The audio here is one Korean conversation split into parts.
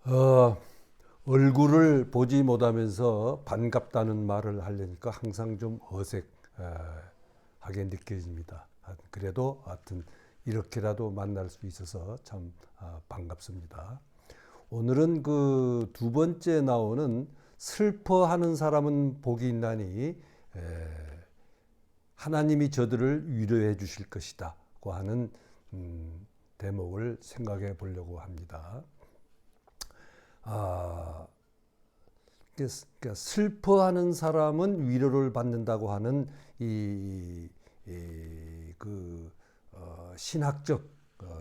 어, 얼굴을 보지 못하면서 반갑다는 말을 하려니까 항상 좀 어색하게 느껴집니다. 그래도 하여튼 이렇게라도 만날 수 있어서 참 반갑습니다. 오늘은 그 두 번째 나오는 슬퍼하는 사람은 복이 있나니 하나님이 저들을 위로해 주실 것이다고 하는 대목을 생각해 보려고 합니다. 아, 그러니까 슬퍼하는 사람은 위로를 받는다고 하는 그 신학적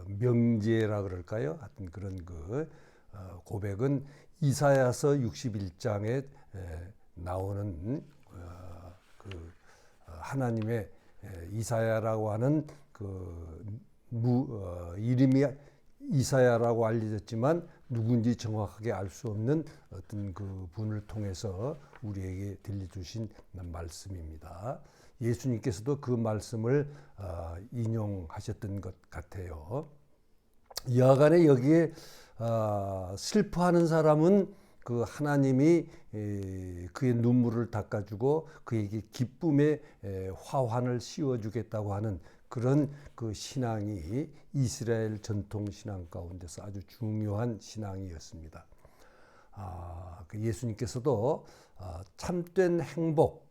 명제라 그럴까요? 하여튼 그런 고백은 이사야서 61장에 나오는 하나님의 이사야라고 하는 이름이 이사야라고 알려졌지만 누군지 정확하게 알 수 없는 어떤 그 분을 통해서 우리에게 들려주신 말씀입니다. 예수님께서도 그 말씀을 인용하셨던 것 같아요. 여하간에 여기에 슬퍼하는 사람은 그 하나님이 그의 눈물을 닦아주고 그에게 기쁨의 화환을 씌워주겠다고 하는 그런 그 신앙이 이스라엘 전통 신앙 가운데서 아주 중요한 신앙이었습니다. 그 예수님께서도 참된 행복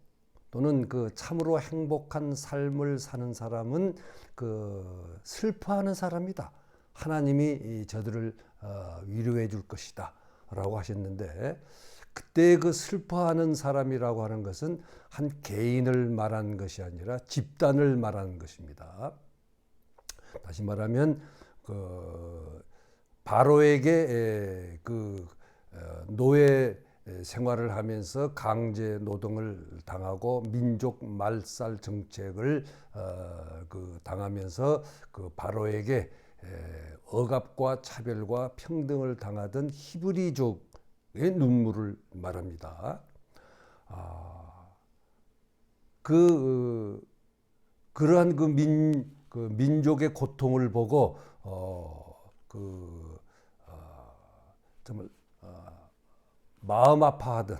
또는 그 참으로 행복한 삶을 사는 사람은 그 슬퍼하는 사람이다. 하나님이 저들을 위로해 줄 것이다. 라고 하셨는데, 그때 그 슬퍼하는 사람이라고 하는 것은 한 개인을 말하는 것이 아니라 집단을 말하는 것입니다. 다시 말하면 바로에게 노예 생활을 하면서 강제 노동을 당하고 민족 말살 정책을 당하면서 그 바로에게 억압과 차별과 평등을 당하던 히브리족의 눈물을 말합니다. 그러한 민족의 고통을 보고 정말 마음 아파하던,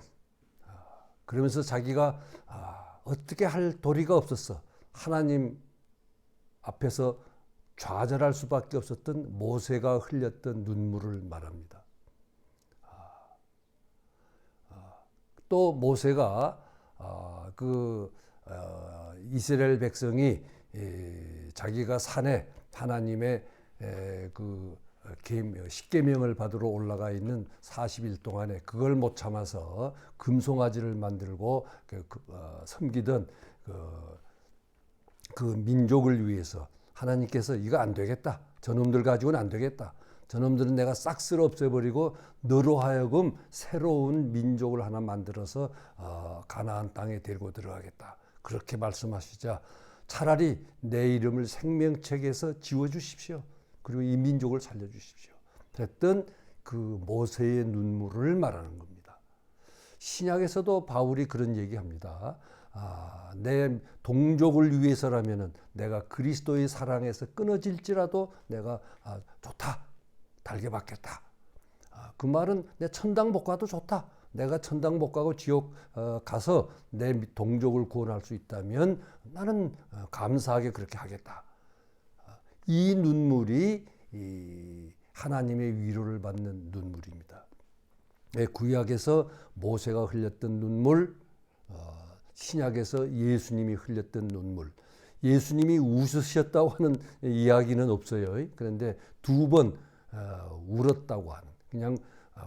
그러면서 자기가 어떻게 할 도리가 없었어. 하나님 앞에서 좌절할 수밖에 없었던 모세가 흘렸던 눈물을 말합니다. 또 모세가 이스라엘 백성이 자기가 산에 하나님의 십계명을 받으러 올라가 있는 40일 동안에 그걸 못 참아서 금송아지를 만들고 섬기던 그 민족을 위해서 하나님께서 이거 안 되겠다. 저놈들 가지고는 안 되겠다. 저놈들은 내가 싹 쓸어 없애버리고 너로 하여금 새로운 민족을 하나 만들어서 가나안 땅에 데리고 들어가겠다. 그렇게 말씀하시자 차라리 내 이름을 생명책에서 지워주십시오. 그리고 이 민족을 살려주십시오. 그랬던 그 모세의 눈물을 말하는 겁니다. 신약에서도 바울이 그런 얘기합니다. 내 동족을 위해서라면은 내가 그리스도의 사랑에서 끊어질지라도 내가 좋다. 달게 받겠다. 그 말은 내 천당 못 가도 좋다. 내가 천당 못 가고 지옥 가서 내 동족을 구원할 수 있다면 나는 감사하게 그렇게 하겠다. 이 눈물이 하나님의 위로를 받는 눈물입니다. 구약에서 모세가 흘렸던 눈물, 신약에서 예수님이 흘렸던 눈물. 예수님이 웃으셨다고 하는 이야기는 없어요. 그런데 두 번 울었다고 하는, 그냥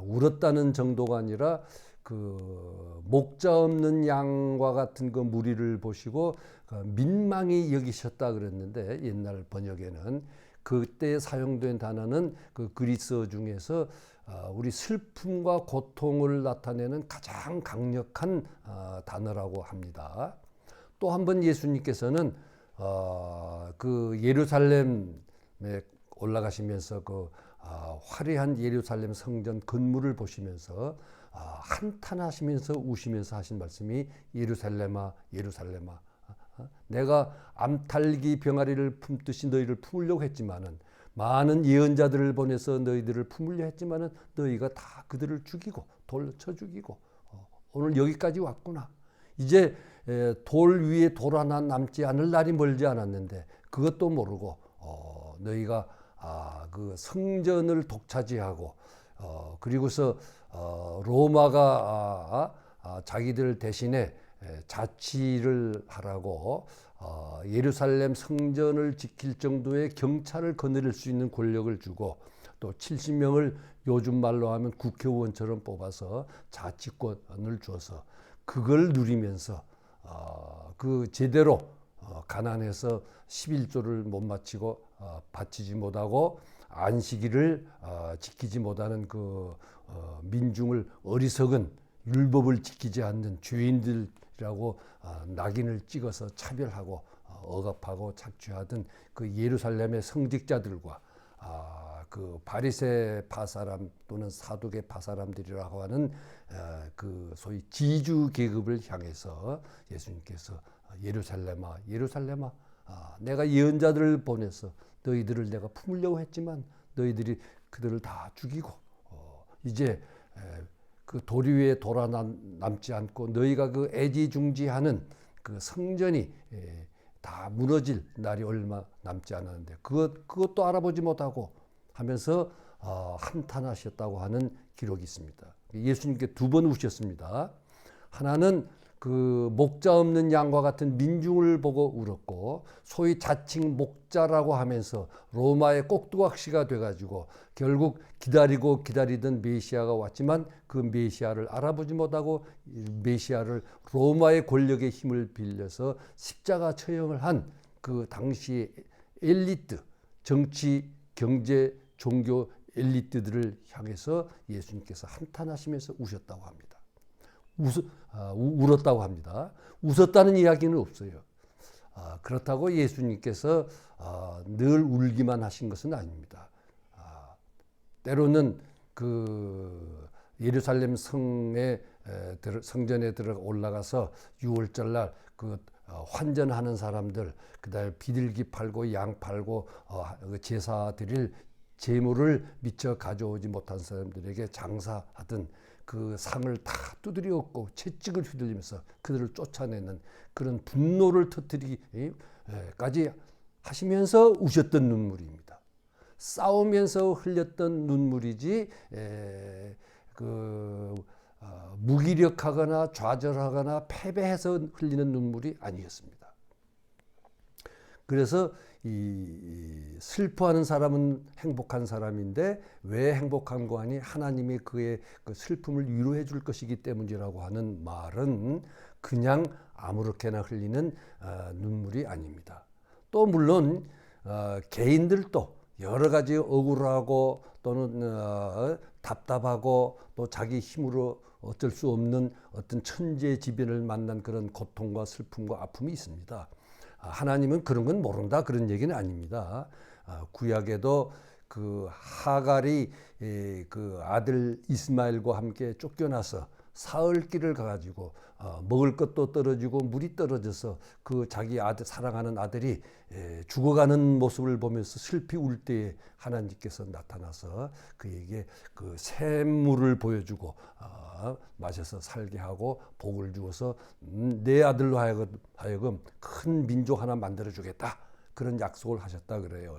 울었다는 정도가 아니라 그 목자 없는 양과 같은 그 무리를 보시고 민망히 여기셨다 그랬는데, 옛날 번역에는 그때 사용된 단어는 그 그리스어 중에서 우리 슬픔과 고통을 나타내는 가장 강력한 단어라고 합니다. 또 한 번 예수님께서는 그 예루살렘에 올라가시면서 화려한 예루살렘 성전 건물을 보시면서 한탄하시면서 우시면서 하신 말씀이 예루살렘아 예루살렘아 내가 암탈기 병아리를 품듯이 너희를 품으려고 했지만은 많은 예언자들을 보내서 너희들을 품으려 했지만은 너희가 다 그들을 죽이고 돌로 쳐 죽이고 오늘 여기까지 왔구나. 이제 돌 위에 돌 하나 남지 않을 날이 멀지 않았는데 그것도 모르고 너희가 그 성전을 독차지하고 그리고서 로마가 자기들 대신에 자치를 하라고 예루살렘 성전을 지킬 정도의 경찰을 거느릴 수 있는 권력을 주고 또 70명을 요즘 말로 하면 국회의원처럼 뽑아서 자치권을 줘서 그걸 누리면서 그 제대로 가난해서 11조를 못 마치고 바치지 못하고 안식일을 지키지 못하는 그 민중을 어리석은 율법을 지키지 않는 죄인들이라고 낙인을 찍어서 차별하고 억압하고 착취하던 그 예루살렘의 성직자들과 그 바리새파 사람 또는 사두개파 사람들이라고 하는 그 소위 지주 계급을 향해서 예수님께서 예루살렘아 예루살렘아 내가 예언자들을 보내서 너희들을 내가 품으려고 했지만 너희들이 그들을 다 죽이고 이제 그 도리 위에 돌 하나 남지 않고 너희가 그 애지중지하는 그 성전이 다 무너질 날이 얼마 남지 않았는데 그것도 알아보지 못하고 하면서 한탄하셨다고 하는 기록이 있습니다. 예수님께 두 번 우셨습니다. 하나는 그 목자 없는 양과 같은 민중을 보고 울었고 소위 자칭 목자라고 하면서 로마의 꼭두각시가 돼가지고 결국 기다리고 기다리던 메시아가 왔지만 그 메시아를 알아보지 못하고 메시아를 로마의 권력의 힘을 빌려서 십자가 처형을 한 그 당시의 엘리트 정치 경제 종교 엘리트들을 향해서 예수님께서 한탄하시면서 우셨다고 합니다. 울었다고 합니다. 웃었다는 이야기는 없어요. 그렇다고 예수님께서 늘 울기만 하신 것은 아닙니다. 때로는 그 예루살렘 성전에 들어 올라가서 유월절날 그 환전하는 사람들, 그다음에 비둘기 팔고 양 팔고 제사 드릴 재물을 미처 가져오지 못한 사람들에게 장사하던 그 상을 다 두드려 엎고 채찍을 휘둘리면서 그들을 쫓아내는 그런 분노를 터뜨리기까지 하시면서 우셨던 눈물입니다. 싸우면서 흘렸던 눈물이지 무기력하거나 좌절하거나 패배해서 흘리는 눈물이 아니었습니다. 그래서 이 슬퍼하는 사람은 행복한 사람인데 왜 행복한 거 아니 하나님이 그의 그 슬픔을 위로해 줄 것이기 때문이라고 하는 말은 그냥 아무렇게나 흘리는 눈물이 아닙니다. 또 물론 개인들도 여러 가지 억울하고 또는 답답하고 또 자기 힘으로 어쩔 수 없는 어떤 천재지변을 만난 그런 고통과 슬픔과 아픔이 있습니다. 하나님은 그런 건 모른다 그런 얘기는 아닙니다. 구약에도 그 하갈이 그 아들 이스마엘과 함께 쫓겨나서 사흘길을 가가지고 먹을 것도 떨어지고 물이 떨어져서 그 자기 아들 사랑하는 아들이 죽어가는 모습을 보면서 슬피 울 때에 하나님께서 나타나서 그에게 그 샘물을 보여주고 마셔서 살게 하고 복을 주어서 내 아들로 하여금 큰 민족 하나 만들어 주겠다 그런 약속을 하셨다 그래요.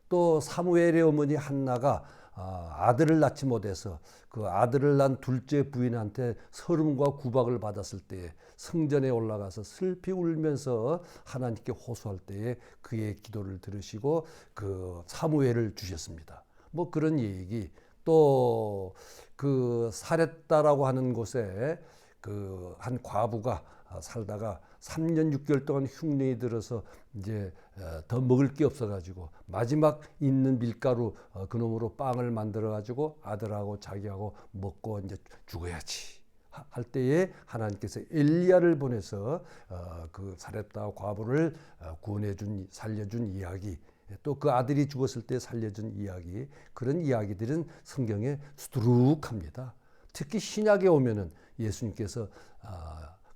또 사무엘의 어머니 한나가 아들을 낳지 못해서 그 아들을 낳은 둘째 부인한테 서름과 구박을 받았을 때 성전에 올라가서 슬피 울면서 하나님께 호소할 때에 그의 기도를 들으시고 그 사무엘을 주셨습니다. 뭐 그런 얘기. 또 그 사렙다라고 하는 곳에 그 한 과부가 살다가 3년 6개월 동안 흉내에 들어서 이제 더 먹을 게 없어가지고 마지막 있는 밀가루 그놈으로 빵을 만들어가지고 아들하고 자기하고 먹고 이제 죽어야지 할 때에 하나님께서 엘리야를 보내서 그 사렙다 과부를 구원해준 살려준 이야기. 또 그 아들이 죽었을 때 살려준 이야기 그런 이야기들은 성경에 수두룩합니다. 특히 신약에 오면은 예수님께서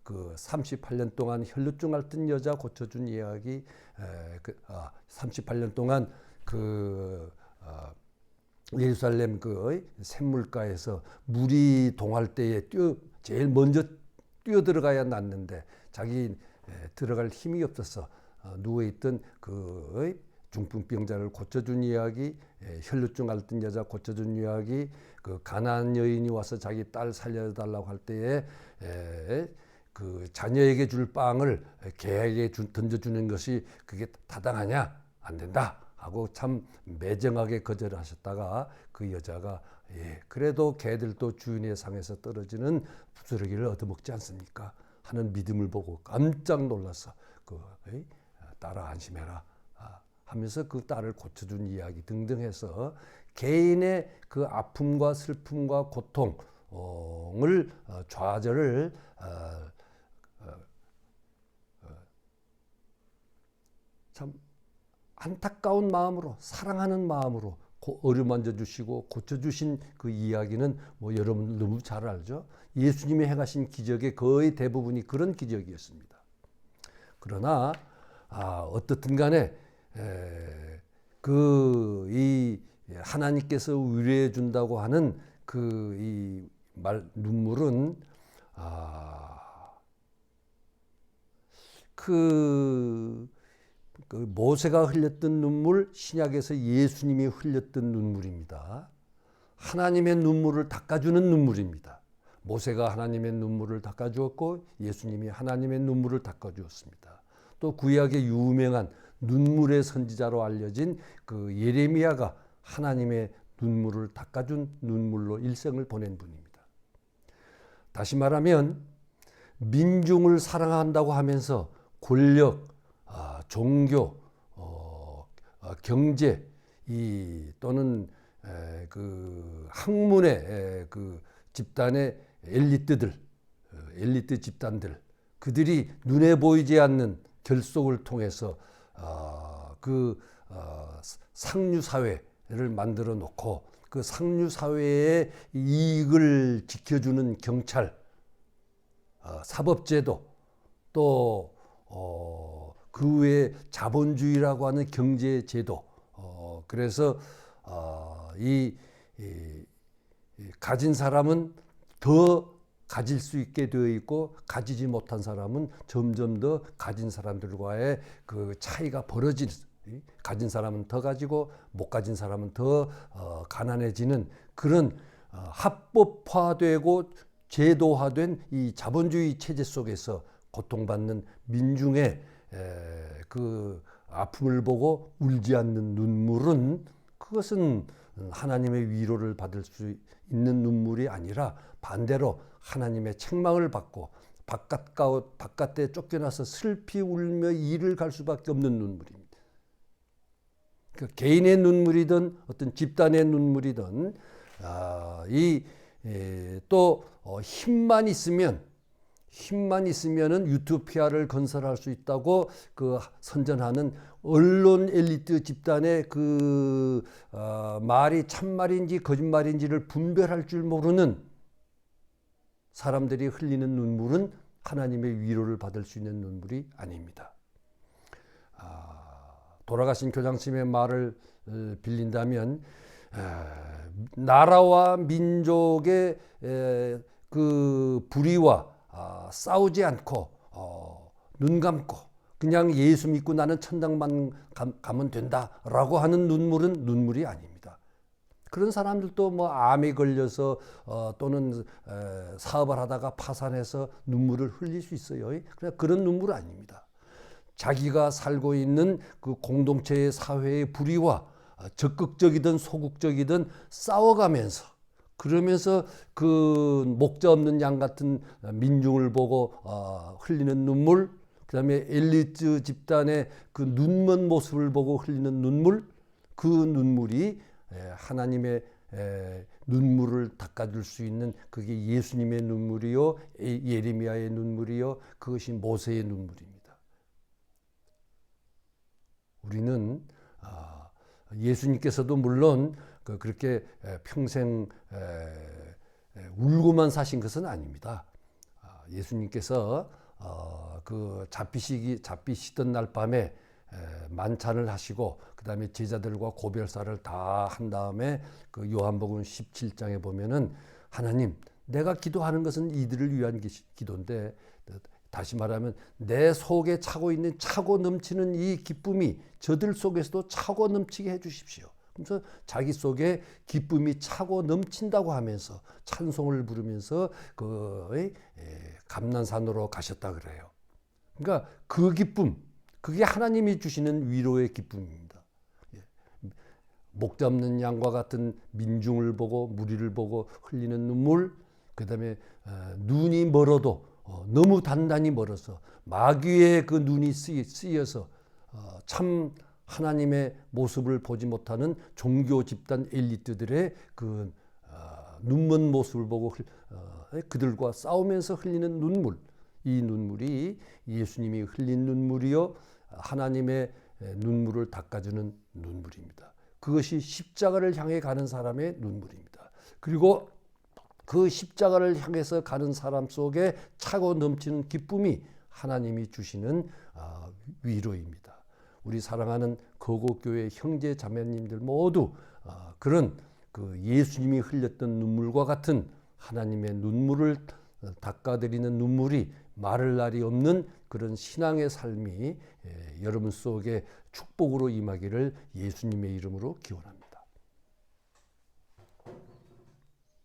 그 38년 동안 혈루증 앓던 여자 고쳐준 이야기, 38년 동안 그 예루살렘 그 샘물가에서 물이 동할 때에 제일 먼저 뛰어 들어가야 낫는데 자기 들어갈 힘이 없어서 누워있던 그 중풍병자를 고쳐준 이야기, 혈루증 앓던 여자 고쳐준 이야기, 그 가나안 여인이 와서 자기 딸 살려달라고 할 때에 그 자녀에게 줄 빵을 개에게 던져주는 것이 그게 타당하냐? 안 된다 하고 참 매정하게 거절하셨다가 그 여자가 그래도 개들도 주인의 상에서 떨어지는 부스러기를 얻어먹지 않습니까? 하는 믿음을 보고 깜짝 놀라서 딸아 안심해라 하면서 그 딸을 고쳐준 이야기 등등 해서 개인의 그 아픔과 슬픔과 고통을 좌절을 참 안타까운 마음으로 사랑하는 마음으로 어루만져 주시고 고쳐주신 그 이야기는 뭐 여러분 너무 잘 알죠. 예수님이 행하신 기적의 거의 대부분이 그런 기적이었습니다. 그러나 어떻든 간에 이 하나님께서 위로해 준다고 하는 그 이 눈물은 그 모세가 흘렸던 눈물, 신약에서 예수님이 흘렸던 눈물입니다. 하나님의 눈물을 닦아주는 눈물입니다. 모세가 하나님의 눈물을 닦아주었고 예수님이 하나님의 눈물을 닦아주었습니다. 또 구약의 유명한 눈물의 선지자로 알려진 그 예레미야가 하나님의 눈물을 닦아준 눈물로 일생을 보낸 분입니다. 다시 말하면 민중을 사랑한다고 하면서 권력, 종교, 경제 또는 그 학문의 그 집단의 엘리트 집단들 그들이 눈에 보이지 않는 결속을 통해서 상류 사회를 만들어 놓고 그 상류 사회의 이익을 지켜주는 경찰, 사법제도 또 그 외에 자본주의라고 하는 경제제도 그래서 가진 사람은 더 가질 수 있게 되어 있고 가지지 못한 사람은 점점 더 가진 사람들과의 그 차이가 벌어지는 가진 사람은 더 가지고 못 가진 사람은 더 가난해지는 그런 합법화되고 제도화된 이 자본주의 체제 속에서 고통받는 민중의 그 아픔을 보고 울지 않는 눈물은 그것은 하나님의 위로를 받을 수 있는 눈물이 아니라 반대로 하나님의 책망을 받고 바깥에 쫓겨나서 슬피 울며 이를 갈 수밖에 없는 눈물입니다. 그 개인의 눈물이든 어떤 집단의 눈물이든 또 힘만 있으면은 유토피아를 건설할 수 있다고 그 선전하는 언론 엘리트 집단의 그 말이 참말인지 거짓말인지를 분별할 줄 모르는 사람들이 흘리는 눈물은 하나님의 위로를 받을 수 있는 눈물이 아닙니다. 돌아가신 교장님의 말을 빌린다면 나라와 민족의 그 불의와 싸우지 않고 눈 감고 그냥 예수 믿고 나는 천당만 가면 된다라고 하는 눈물은 눈물이 아닙니다. 그런 사람들도 뭐 암에 걸려서 또는 사업을 하다가 파산해서 눈물을 흘릴 수 있어요. 그냥 그런 눈물은 아닙니다. 자기가 살고 있는 그 공동체의 사회의 불의와 적극적이든 소극적이든 싸워가면서 그러면서 그 목자 없는 양 같은 민중을 보고 흘리는 눈물, 그 다음에 엘리트 집단의 그 눈먼 모습을 보고 흘리는 눈물, 그 눈물이 하나님의 눈물을 닦아줄 수 있는 그게 예수님의 눈물이요, 예레미야의 눈물이요, 그것이 모세의 눈물입니다. 우리는 예수님께서도 물론 그렇게 평생 울고만 사신 것은 아닙니다. 예수님께서 그 잡히시던 날 밤에 만찬을 하시고 그다음에 제자들과 고별사를 다 한 다음에 그 요한복음 17장에 보면은 하나님 내가 기도하는 것은 이들을 위한 기도인데 다시 말하면 내 속에 차고 있는 차고 넘치는 이 기쁨이 저들 속에서도 차고 넘치게 해 주십시오. 그래서 자기 속에 기쁨이 차고 넘친다고 하면서 찬송을 부르면서 그 감난산으로 가셨다 그래요. 그러니까 그 기쁨, 그게 하나님이 주시는 위로의 기쁨입니다. 목 잡는 양과 같은 민중을 보고 무리를 보고 흘리는 눈물, 그다음에 눈이 멀어도 너무 단단히 멀어서 마귀의 그 눈이 쓰여서 참 하나님의 모습을 보지 못하는 종교 집단 엘리트들의 그 눈먼 모습을 보고 그들과 싸우면서 흘리는 눈물, 이 눈물이 예수님이 흘린 눈물이요 하나님의 눈물을 닦아주는 눈물입니다. 그것이 십자가를 향해 가는 사람의 눈물입니다. 그리고 그 십자가를 향해서 가는 사람 속에 차고 넘치는 기쁨이 하나님이 주시는 위로입니다. 우리 사랑하는 거곡교회 형제 자매님들 모두 그런 그 예수님이 흘렸던 눈물과 같은 하나님의 눈물을 닦아드리는 눈물이 마를 날이 없는 그런 신앙의 삶이 여러분 속에 축복으로 임하기를 예수님의 이름으로 기원합니다.